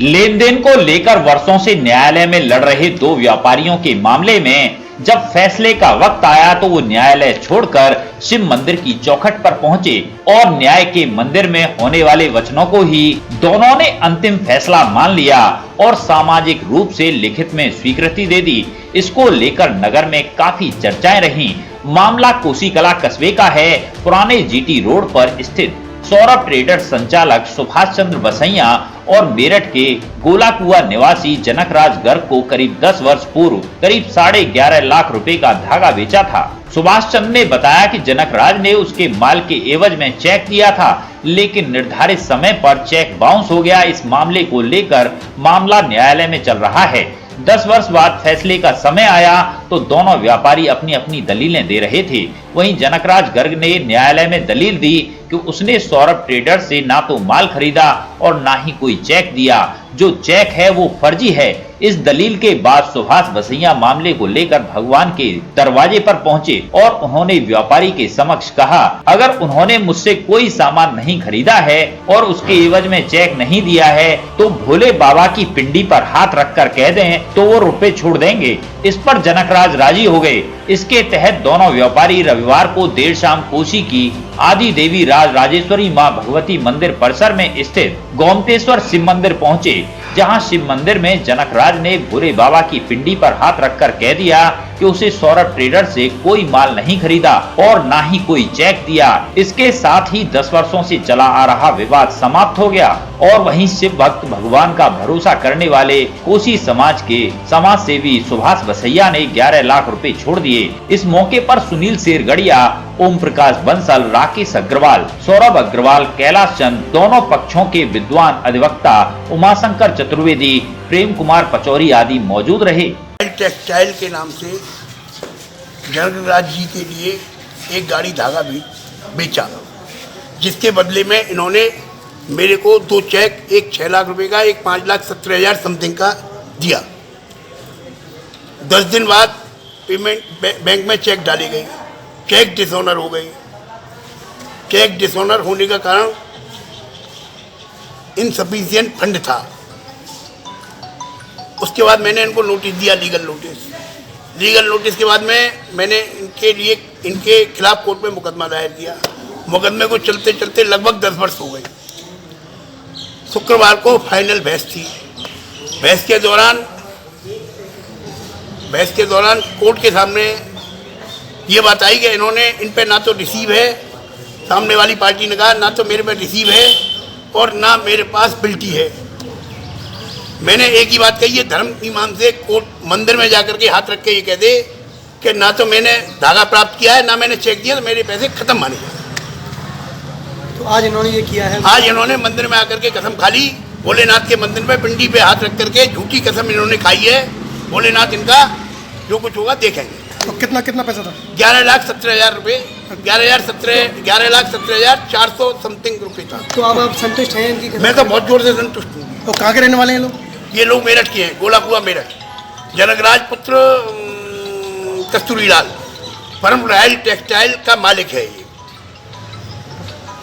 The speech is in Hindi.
लेन देन को लेकर वर्षों से न्यायालय में लड़ रहे दो व्यापारियों के मामले में जब फैसले का वक्त आया तो वो न्यायालय छोड़कर शिव मंदिर की चौखट पर पहुंचे और न्याय के मंदिर में होने वाले वचनों को ही दोनों ने अंतिम फैसला मान लिया और सामाजिक रूप से लिखित में स्वीकृति दे दी। इसको लेकर नगर में काफी चर्चाएं रहीं। मामला कोसीकला कस्बे का है। पुराने जीटी रोड पर स्थित सौरभ ट्रेडर संचालक सुभाष चंद्र बसैया और मेरठ के गोलाकुआ निवासी जनकराज गर्ग को करीब 10 वर्ष पूर्व करीब 11.5 लाख रुपए का धागा बेचा था। सुभाष चंद्र ने बताया कि जनकराज ने उसके माल के एवज में चेक दिया था, लेकिन निर्धारित समय पर चेक बाउंस हो गया। इस मामले को लेकर मामला न्यायालय में चल रहा है। 10 वर्ष बाद फैसले का समय आया तो दोनों व्यापारी अपनी अपनी दलीलें दे रहे थे। वहीं जनकराज गर्ग ने न्यायालय में दलील दी कि उसने सौरभ ट्रेडर से ना तो माल खरीदा और ना ही कोई चेक दिया। जो चेक है वो फर्जी है। इस दलील के बाद सुभाष बसैया मामले को लेकर भगवान के दरवाजे पर पहुंचे और उन्होंने व्यापारी के समक्ष कहा, अगर उन्होंने मुझसे कोई सामान नहीं खरीदा है और उसके एवज में चेक नहीं दिया है तो भोले बाबा की पिंडी पर हाथ रखकर कह दें तो वो रुपए छोड़ देंगे। इस पर जनकराज राजी हो गए। इसके तहत दोनों व्यापारी रविवार को देर शाम कोसी की आदि देवी राजेश्वरी मां भगवती मंदिर परिसर में स्थित गोमतेश्वर शिव मंदिर पहुंचे, जहां शिव मंदिर में जनकराज ने भोले बाबा की पिंडी पर हाथ रखकर कह दिया कि उसे सौरभ ट्रेडर से कोई माल नहीं खरीदा और ना ही कोई चेक दिया। इसके साथ ही 10 वर्षों से चला आ रहा विवाद समाप्त हो गया और वहीं शिव भक्त भगवान का भरोसा करने वाले कोसी समाज के समाज सेवी सुभाष बसैया ने 11 लाख रुपए छोड़ दिए। इस मौके पर सुनील शेरगढ़िया, ओम प्रकाश बंसल, राकेश अग्रवाल, सौरभ अग्रवाल, कैलाश चंद, दोनों पक्षों के विद्वान अधिवक्ता उमाशंकर चतुर्वेदी, प्रेम कुमार पचौरी आदि मौजूद रहे। टेक्सटाइल के नाम से जनकराज जी के लिए एक गाड़ी धागा भी बेचा, जिसके बदले में इन्होंने मेरे को 2 चेक, एक 6 लाख रुपए का, एक 5,17,000 समथिंग का दिया। 10 दिन बाद पेमेंट बैंक में चेक डाली गई, चेक डिसऑनर हो गई। चेक डिसऑनर होने का कारण इनसफिशिएंट फंड था। उसके बाद मैंने इनको नोटिस दिया, लीगल नोटिस के बाद में मैंने इनके खिलाफ कोर्ट में मुकदमा दायर किया। मुकदमे को चलते चलते लगभग 10 वर्ष हो गए। शुक्रवार को फाइनल बहस थी। बहस के दौरान कोर्ट के सामने ये बात आई कि इन्होंने इन पे ना तो रिसीव है, सामने वाली पार्टी ने कहा ना तो मेरे पे रिसीव है और ना मेरे पास बिल्टी है। मैंने एक ही बात कही है, धर्म ईमान से कोर्ट मंदिर में जाकर के हाथ रख के ये कह दे कि ना तो मैंने धागा प्राप्त किया है ना मैंने चेक दिया, तो मेरे पैसे खत्म माने जाए। तो आज इन्होंने ये किया है। आज इन्होंने मंदिर में आकर के कसम खा ली, भोलेनाथ के मंदिर में पिंडी पे हाथ रख करके झूठी कसम इन्होंने खाई है। भोलेनाथ इनका जो कुछ होगा देखेंगे। तो कितना पैसा था? 11,17,000 रुपये, 11,17,400 समथिंग रुपये था। तो अब आप संतुष्ट हैं इनकी? मैं तो बहुत जोर से संतुष्ट हूँ। तो कहाँ के रहने वाले हैं लोग? ये लोग मेरठ के हैं, गोलाकुआ मेरठ। जनकराज पुत्र कस्तूरीलाल, परम रॉयल टेक्सटाइल का मालिक है ये।